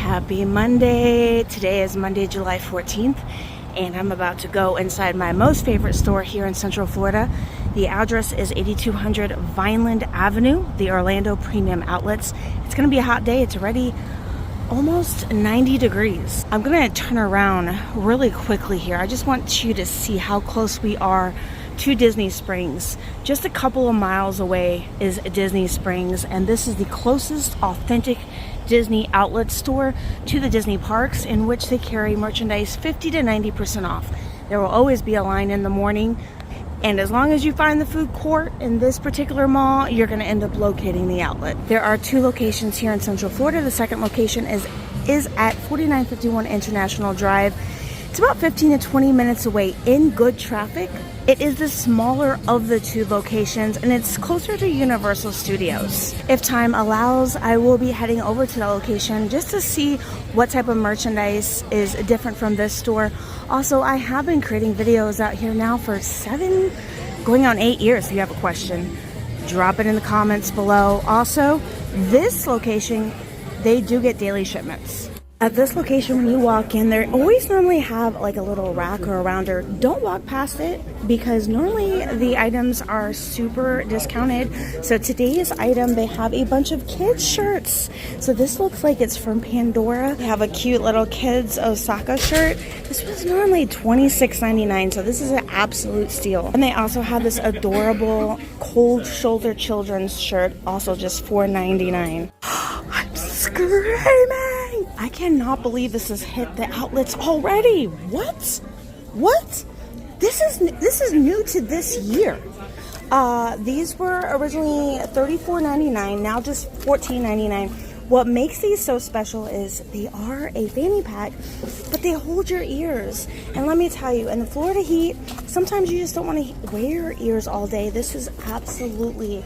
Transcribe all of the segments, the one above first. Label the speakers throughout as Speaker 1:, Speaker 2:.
Speaker 1: Happy Monday. Today is Monday, July 14th, and I'm about to go inside my most favorite store here in Central Florida. The address is 8200 Vineland Avenue, the Orlando Premium Outlets. It's going to be a hot day. It's already almost 90 degrees. I'm going to turn around really quickly here. I just want you to see how close we are to Disney Springs. Just a couple of miles away is Disney Springs, and this is the closest authentic Disney outlet store to the Disney parks, in which they carry merchandise 50 to 90% off. There will always be a line in the morning, and as long as you find the food court in this particular mall, you're going to end up locating the outlet. There are two locations here in Central Florida. The second location is at 4951 International Drive. It's about 15 to 20 minutes away in good traffic. It is the smaller of the two locations, and it's closer to Universal Studios. If time allows, I will be heading over to the location just to see what type of merchandise is different from this store. Also, I have been creating videos out here now for 7, going on 8 years. If you have a question, drop it in the comments below. Also, this location, they do get daily shipments. At this location, when you walk in, they always normally have like a little rack or a rounder. Don't walk past it because normally the items are super discounted. So today's item, they have a bunch of kids shirts. So this looks like it's from Pandora. They have a cute little kids Osaka shirt. This was normally $26.99, so this is an absolute steal. And they also have this adorable cold shoulder children's shirt, also just $4.99. I'm screaming! I cannot believe this has hit the outlets already. What? This is new to this year. These were originally $34.99, now just $14.99. What makes these so special is they are a fanny pack, but they hold your ears. And let me tell you, in the Florida heat, sometimes you just don't want to wear your ears all day. This is absolutely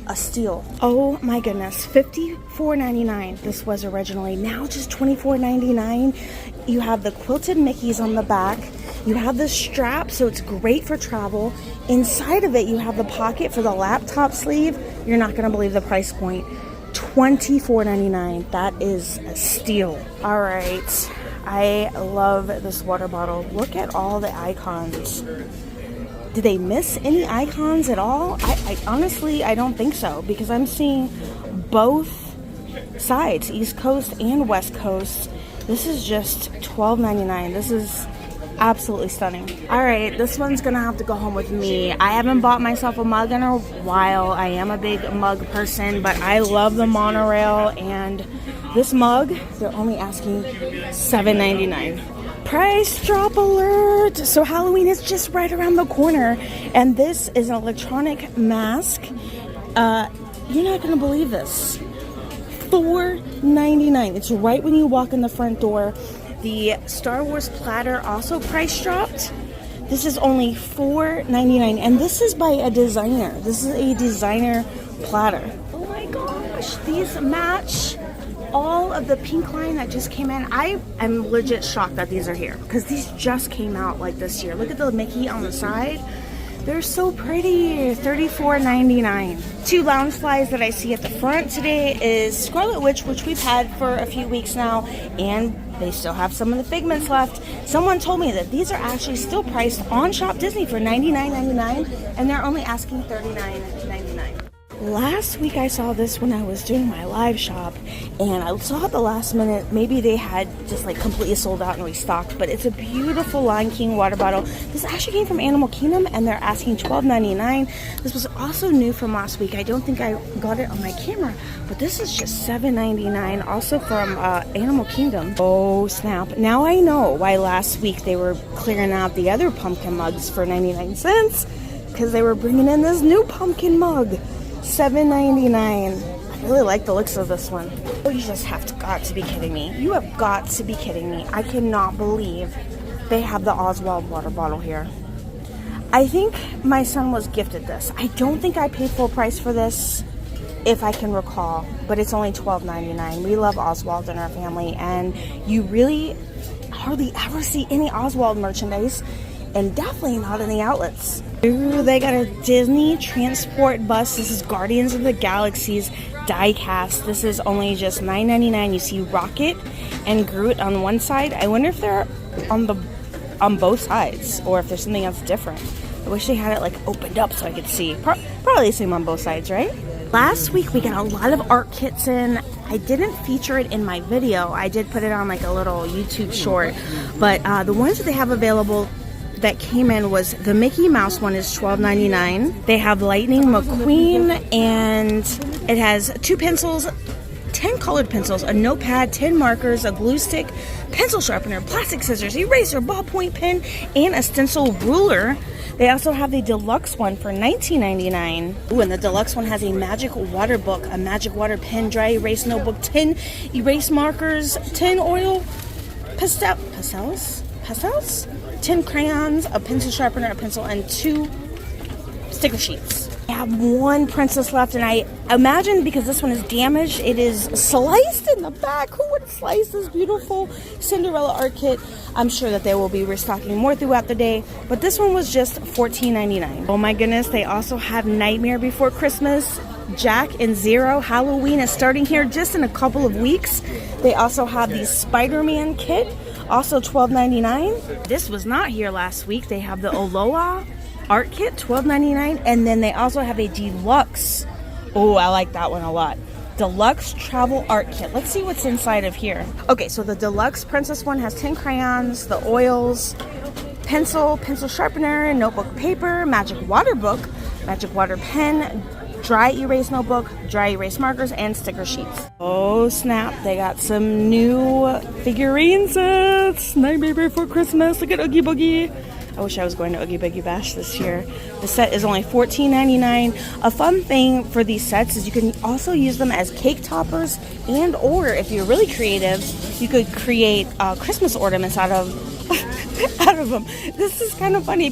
Speaker 1: a steal. Oh my goodness, $54.99 this was originally, now just $24.99. You have the quilted Mickeys on the back. You have the strap, so it's great for travel. Inside of it, you have the pocket for the laptop sleeve. You're not gonna believe the price point. $24.99. That is a steal. All right, I love this water bottle. Look at all the icons. Did they miss any icons at all? I honestly, I don't think so, because I'm seeing both sides, East Coast and West Coast. This is just $12.99. This is absolutely stunning. All right, this one's gonna have to go home with me. I haven't bought myself a mug in a while. I am a big mug person, but I love the monorail, and this mug, they're only asking $7.99. Price drop alert! So Halloween is just right around the corner, and this is an electronic mask. You're not gonna believe this. $4.99. It's right when you walk in the front door. The Star Wars platter also price dropped. This is only $4.99, and this is by a designer. This is a designer platter. Oh my gosh, these match all of the pink line that just came in. I am legit shocked that these are here, because these just came out like this year. Look at the Mickey on the side. They're so pretty. $34.99. Two lounge flies that I see at the front today is Scarlet Witch, which we've had for a few weeks now, and they still have some of the figments left. Someone told me that these are actually still priced on Shop Disney for $99.99, and they're only asking $39.99. Last week I saw this when I was doing my live shop, and I saw at the last minute maybe they had just like completely sold out and restocked, but it's a beautiful Lion King water bottle. This actually came from Animal Kingdom, and they're asking $12.99. This was also new from last week. I don't think I got it on my camera, but this is just $7.99, also from Animal Kingdom. Oh snap, now I know why last week they were clearing out the other pumpkin mugs for 99 cents, because they were bringing in this new pumpkin mug. $7.99. I really like the looks of this one. Oh, you just got to be kidding me. You have got to be kidding me. I cannot believe they have the Oswald water bottle here. I think my son was gifted this. I don't think I paid full price for this, if I can recall, but it's only $12.99. We love Oswald in our family, and you really hardly ever see any Oswald merchandise and definitely not in the outlets. Ooh, they got a Disney transport bus. This is Guardians of the Galaxy's die cast. This is only just $9.99. You see Rocket and Groot on one side. I wonder if they're on both sides or if there's something else different. I wish they had it like opened up so I could see. Probably the same on both sides, right? Last week we got a lot of art kits in. I didn't feature it in my video. I did put it on like a little YouTube short, but the ones that they have available that came in was the Mickey Mouse one is $12.99. They have Lightning McQueen, and it has 2 pencils, 10 colored pencils, a notepad, 10 markers, a glue stick, pencil sharpener, plastic scissors, eraser, ballpoint pen, and a stencil ruler. They also have the deluxe one for $19.99. Ooh, and the deluxe one has a magic water book, a magic water pen, dry erase notebook, 10 erase markers, 10 oil pastels, 10 crayons, a pencil sharpener, a pencil, and 2 sticker sheets. I have 1 princess left, and I imagine because this one is damaged, it is sliced in the back. Who would slice this beautiful Cinderella art kit? I'm sure that they will be restocking more throughout the day, but this one was just $14.99. Oh my goodness, they also have Nightmare Before Christmas, Jack and Zero. Halloween is starting here just in a couple of weeks. They also have the Spider-Man kit, also $12.99. This was not here last week. They have the Aloha art kit, $12.99, and then they also have a deluxe. Oh, I like that one a lot. Deluxe travel art kit. Let's see what's inside of here. Okay, so the deluxe princess one has 10 crayons, the oils, pencil sharpener, notebook paper, magic water book, magic water pen, dry erase notebook, dry erase markers, and sticker sheets. Oh snap, they got some new figurine sets. Nightmare Before Christmas. Look at Oogie Boogie. I wish I was going to Oogie Boogie Bash this year. The set is only $14.99. A fun thing for these sets is you can also use them as cake toppers, and or if you're really creative, you could create Christmas ornaments out of them. This is kind of funny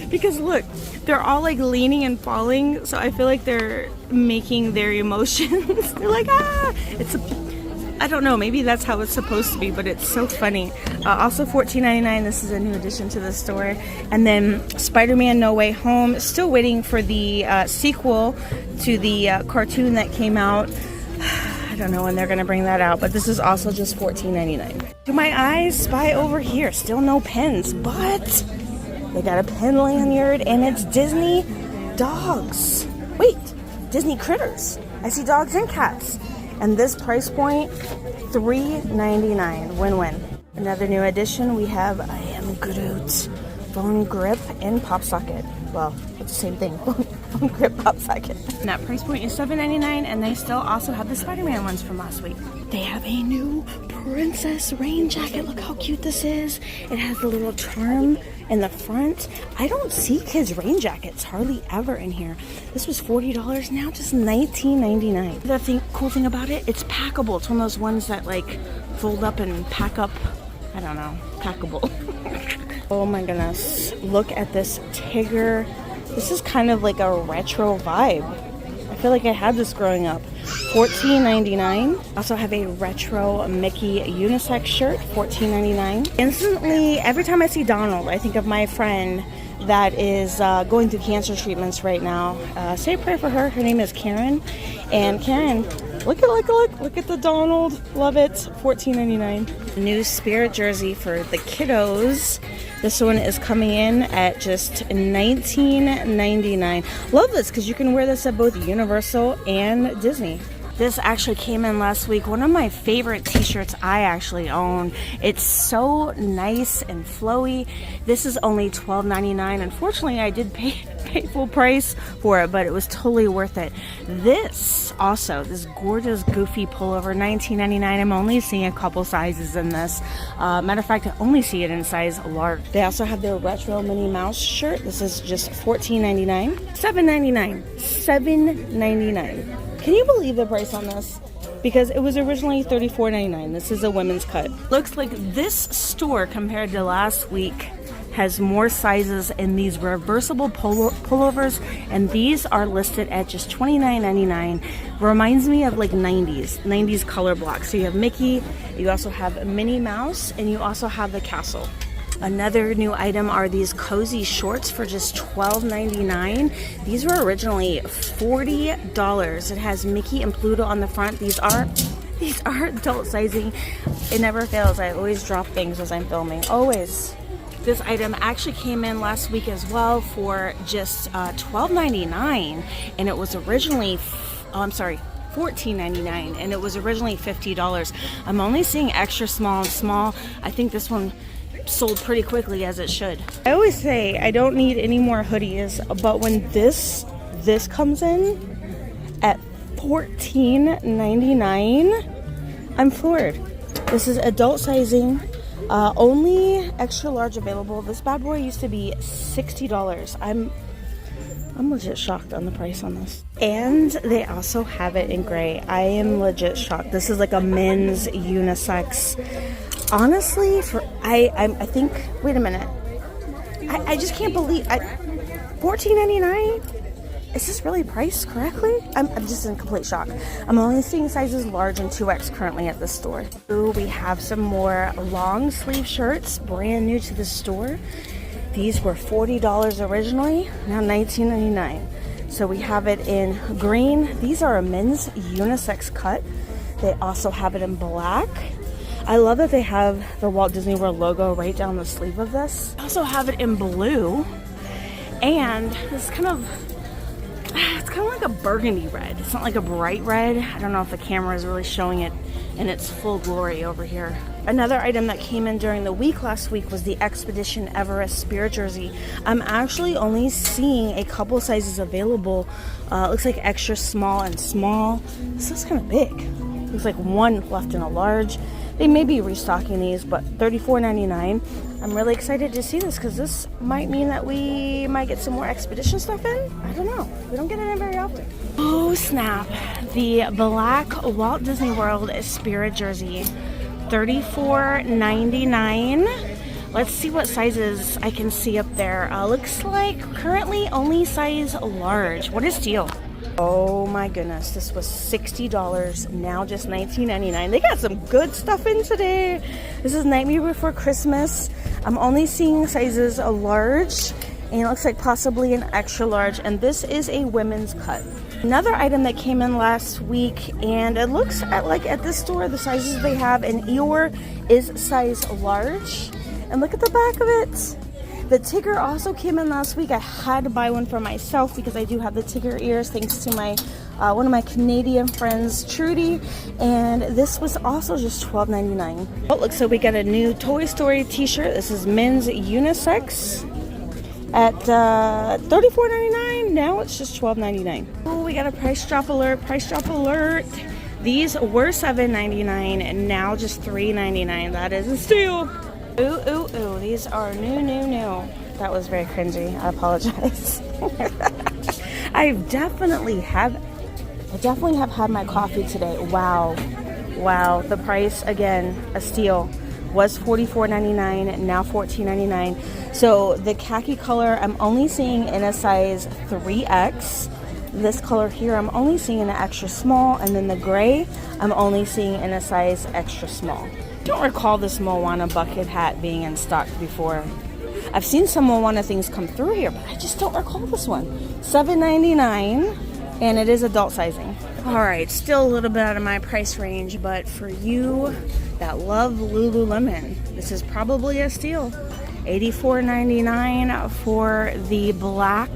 Speaker 1: because look, they're all like leaning and falling, so I feel like they're making their emotions. They're like, ah! I don't know, maybe that's how it's supposed to be, but it's so funny. Also $14.99, this is a new addition to the store. And then Spider-Man No Way Home, still waiting for the sequel to the cartoon that came out. I don't know when they're gonna bring that out, but this is also just $14.99. Do my eyes spy over here? Still no pens, but they got a pen lanyard, and it's Disney dogs. Wait, Disney critters. I see dogs and cats. And this price point, $3.99. Win-win. Another new addition, we have I Am Groot phone grip and pop socket. Well, it's the same thing. Phone grip, pop socket. And that price point is $7.99, and they still also have the Spider-Man ones from last week. They have a new princess rain jacket. Look how cute this is. It has the little charm in the front. I don't see kids rain jackets hardly ever in here. This was $40, now just $19.99. The cool thing about it, it's packable. It's one of those ones that like fold up and pack up. I don't know, packable. Oh my goodness, look at this Tigger. This is kind of like a retro vibe. I feel like I had this growing up. $14.99. Also have a retro Mickey unisex shirt, $14.99. Instantly, every time I see Donald, I think of my friend that is going through cancer treatments right now. Say a prayer for her. Her name is Karen. And Karen, look at the Donald. Love it. $14.99. New Spirit jersey for the kiddos. This one is coming in at just $19.99. Love this because you can wear this at both Universal and Disney. This actually came in last week. One of my favorite t-shirts I actually own. It's so nice and flowy. This is only $12.99. Unfortunately, I did pay full price for it, but it was totally worth it. This gorgeous goofy pullover, $19.99. I'm only seeing a couple sizes in this. Matter of fact, I only see it in size large. They also have their retro Minnie Mouse shirt. This is just $14.99. $7.99. $7.99. Can you believe the price on this? Because it was originally $34.99. This is a women's cut. Looks like this store compared to last week has more sizes in these reversible pullovers, and these are listed at just $29.99. Reminds me of like 90s color blocks. So you have Mickey, you also have Minnie Mouse, and you also have the castle. Another new item are these cozy shorts for just $12.99. These were originally $40. It has Mickey and Pluto on the front. These are adult sizing. It never fails. I always drop things as I'm filming. Always. This item actually came in last week as well for just $12.99, and it was originally, $14.99, and it was originally $50. I'm only seeing extra small and small. I think this one sold pretty quickly, as it should. I always say I don't need any more hoodies, but when this comes in at $14.99, I'm floored. This is adult sizing, only extra large available. This bad boy used to be $60. I'm legit shocked on the price on this. And they also have it in gray. I am legit shocked. This is like a men's unisex. Honestly, I think, wait a minute. I just can't believe, $14.99? Is this really priced correctly? I'm just in complete shock. I'm only seeing sizes large and 2X currently at the store. Ooh, we have some more long sleeve shirts, brand new to the store. These were $40 originally, now $19.99. So we have it in green. These are a men's unisex cut. They also have it in black. I love that they have the Walt Disney World logo right down the sleeve of this. I also have it in blue, and it's kind of like a burgundy red. It's not like a bright red. I don't know if the camera is really showing it in its full glory over here. Another item that came in during the week last week was the Expedition Everest Spirit jersey. I'm actually only seeing a couple sizes available. Looks like extra small and small. This is kind of big. Looks like one left in a large. They may be restocking these, but $34.99. I'm really excited to see this because this might mean that we might get some more expedition stuff in. I don't know. We don't get it in very often. Oh snap. The black Walt Disney World Spirit jersey. $34.99. Let's see what sizes I can see up there. Looks like currently only size large. What is deal? Oh my goodness, this was $60, now just $19.99. They got some good stuff in today. This is Nightmare Before Christmas. I'm only seeing sizes a large, and it looks like possibly an extra large, and this is a women's cut. Another item that came in last week, and it looks at this store, the sizes they have in Eeyore is size large. And look at the back of it. The Tigger also came in last week. I had to buy one for myself because I do have the Tigger ears thanks to my one of my Canadian friends, Trudy. And this was also just $12.99. Oh, looks like we got a new Toy Story t-shirt. This is men's unisex at $34.99. Now it's just $12.99. Oh, we got a price drop alert, price drop alert. These were $7.99 and now just $3.99. That is a steal. Ooh, ooh, ooh, these are new. That was very cringy. I apologize. I definitely have had my coffee today. Wow. The price, again, a steal, was $44.99, now $14.99. So the khaki color, I'm only seeing in a size 3X. This color here, I'm only seeing in an extra small. And then the gray, I'm only seeing in a size extra small. I don't recall this Moana bucket hat being in stock before. I've seen some Moana things come through here, but I just don't recall this one. $7.99, and it is adult sizing. All right, still a little bit out of my price range, but for you that love Lululemon, this is probably a steal. $84.99 for the black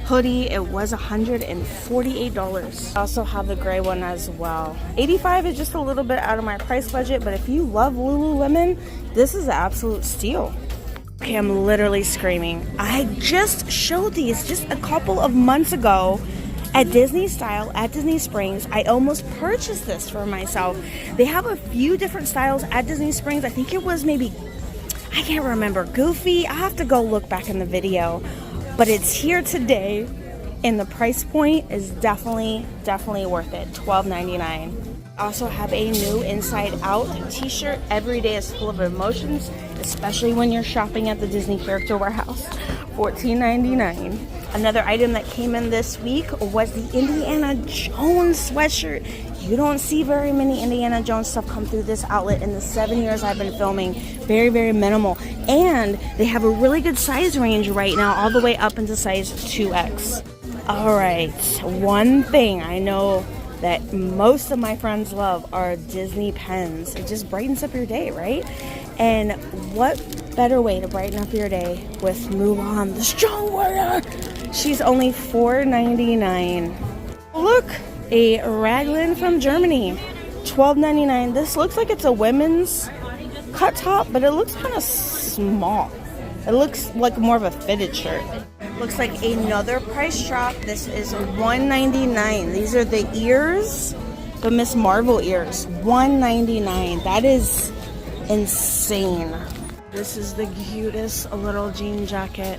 Speaker 1: hoodie. It was $148. I also have the gray one as well. $85 is just a little bit out of my price budget, but if you love Lululemon, this is an absolute steal. Okay, I'm literally screaming. I just showed these just a couple of months ago at Disney Style at Disney Springs. I almost purchased this for myself. They have a few different styles at Disney Springs. I think it was maybe, I can't remember, Goofy. I have to go look back in the video. But it's here today, and the price point is definitely worth it. $12.99. Also have a new Inside Out t-shirt. Every day is full of emotions, especially when you're shopping at the Disney Character Warehouse. $14.99. Another item that came in this week was the Indiana Jones sweatshirt. You don't see very many Indiana Jones stuff come through this outlet in the 7 years I've been filming. Very, very minimal. And they have a really good size range right now, all the way up into size 2X. All right, one thing I know that most of my friends love are Disney pens. It just brightens up your day, right? And what better way to brighten up your day with Mulan, the strong warrior? She's only $4.99. Look, a raglan from Germany, $12.99. This looks like it's a women's cut top, but it looks kind of small. It looks like more of a fitted shirt. Looks like another price drop. This is $1.99. These are the ears, the Miss Marvel ears, $1.99. That is insane. This is the cutest little jean jacket.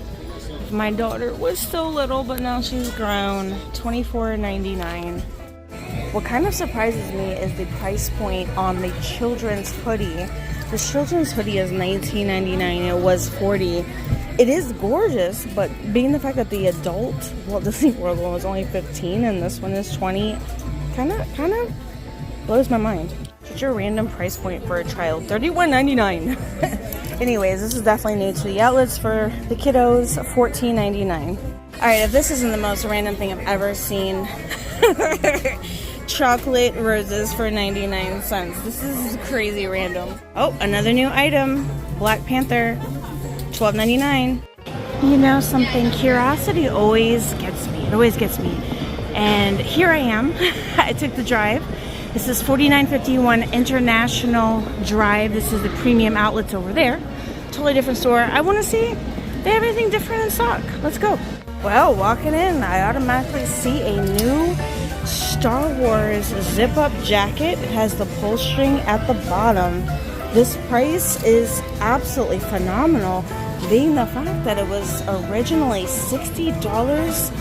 Speaker 1: My daughter was still little, but now she's grown. $24.99. What kind of surprises me is the price point on the children's hoodie. The children's hoodie is $19.99. It was $40. It is gorgeous, but being the fact that the adult Walt Disney World one was only $15 and this one is $20, kind of blows my mind. What's your random price point for a child? $31.99. Anyways, this is definitely new to the outlets for the kiddos. $14.99. All right, if this isn't the most random thing I've ever seen. Chocolate roses for 99 cents. This is crazy random. Oh, another new item. Black Panther, $12.99. You know something, curiosity always gets me. It always gets me. And here I am. I took the drive. This is 4951 International Drive. This is the premium outlets over there. Totally different store. I want to see if they have anything different in stock. Let's go. Well, walking in, I automatically see a new Star Wars zip-up jacket. It has the pull string at the bottom. This price is absolutely phenomenal, being the fact that it was originally $60.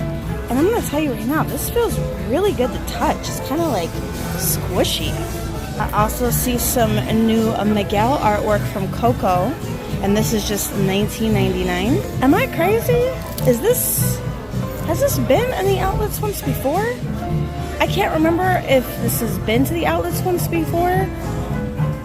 Speaker 1: And I'm going to tell you right now, this feels really good to touch. It's kind of like squishy. I also see some new Miguel artwork from Coco, and this is just $19.99. Am I crazy? Has this been in the outlets once before? I can't remember if this has been to the outlets once before,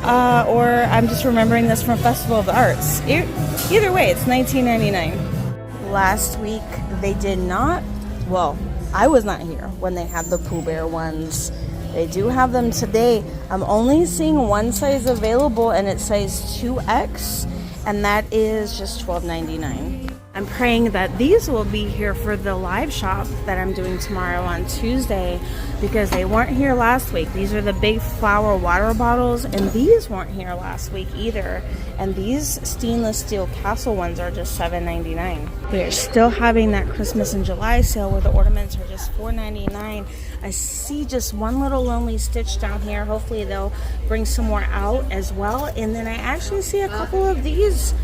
Speaker 1: or I'm just remembering this from Festival of the Arts. Either way, it's $19.99. Last week, they did not, well, I was not here when they had the Pooh Bear ones. They do have them today. I'm only seeing one size available, and it's size 2X, and that is just $12.99. I'm praying that these will be here for the live shop that I'm doing tomorrow on Tuesday, because they weren't here last week. These are the big flower water bottles, and these weren't here last week either. And these stainless steel castle ones are just $7.99. They're still having that Christmas in July sale where the ornaments are just $4.99. I see just one little lonely Stitch down here. Hopefully they'll bring some more out as well. And then I actually see a couple of these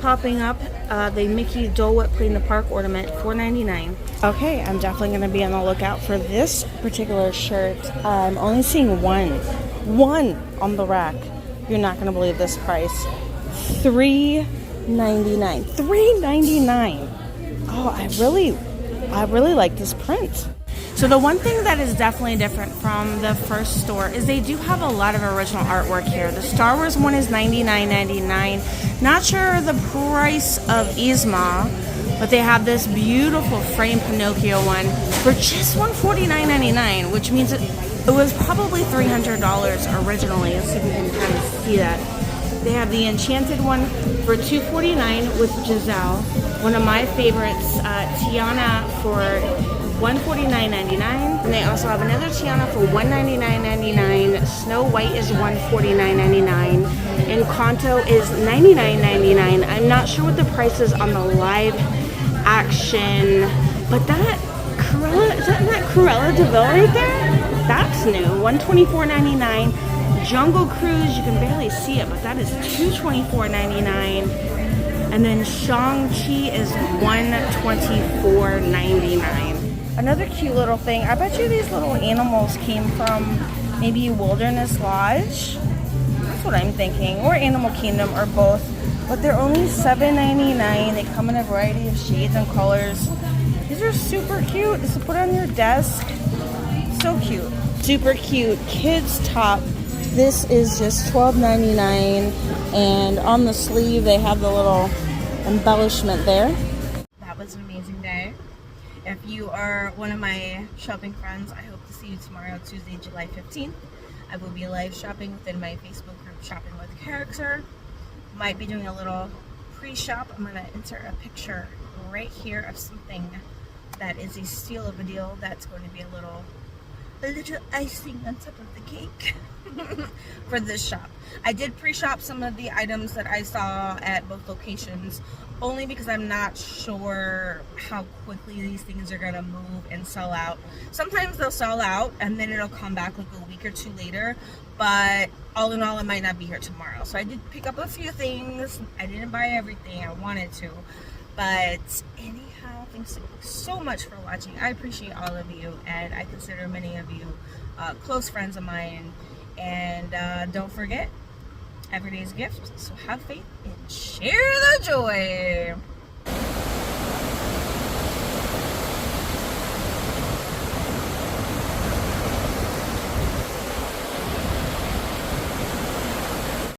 Speaker 1: popping up. The Mickey Dole Whip Play in the Park ornament, $4.99. Okay, I'm definitely going to be on the lookout for this particular shirt. I'm only seeing one on the rack. You're not going to believe this price. $3.99. $3.99. Oh, I really like this print. So the one thing that is definitely different from the first store is they do have a lot of original artwork here. The Star Wars one is $99.99. Not sure the price of Yzma, but they have this beautiful framed Pinocchio one for just $149.99, which means it was probably $300 originally. Let's see if we can kind of see that. They have the Enchanted one for $249 with Giselle. One of my favorites, Tiana, for $149.99. And they also have another Tiana for $199.99. Snow White is $149.99. And Encanto is $99.99. I'm not sure what the price is on the live action, but that Cruella, isn't that Cruella de Vil right there? That's new. $124.99. Jungle Cruise, you can barely see it, but that is $224.99. And then Shang-Chi is $124.99. Another cute little thing. I bet you these little animals came from maybe Wilderness Lodge. That's what I'm thinking. Or Animal Kingdom, or both. But they're only $7.99. They come in a variety of shades and colors. These are super cute. Just to put on your desk. So cute. super cute kids top. This is just $12.99, and on the sleeve they have the little embellishment there. That was an amazing day. If you are one of my shopping friends, I hope to see you tomorrow, Tuesday, July 15th. I will be live shopping within my Facebook group, Shopping with Character. Might be doing a little pre-shop. I'm going to insert a picture right here of something that is a steal of a deal. That's going to be a little icing on top of the cake for this shop. I did pre-shop some of the items that I saw at both locations, only because I'm not sure how quickly these things are gonna move and sell out. Sometimes they'll sell out and then it'll come back like a week or two later, but all in all, it might not be here tomorrow. So I did pick up a few things. I didn't buy everything I wanted to, but anyhow, thanks so much for watching. I appreciate all of you, and I consider many of you close friends of mine. And don't forget, every day is a gift, so have faith and share the joy.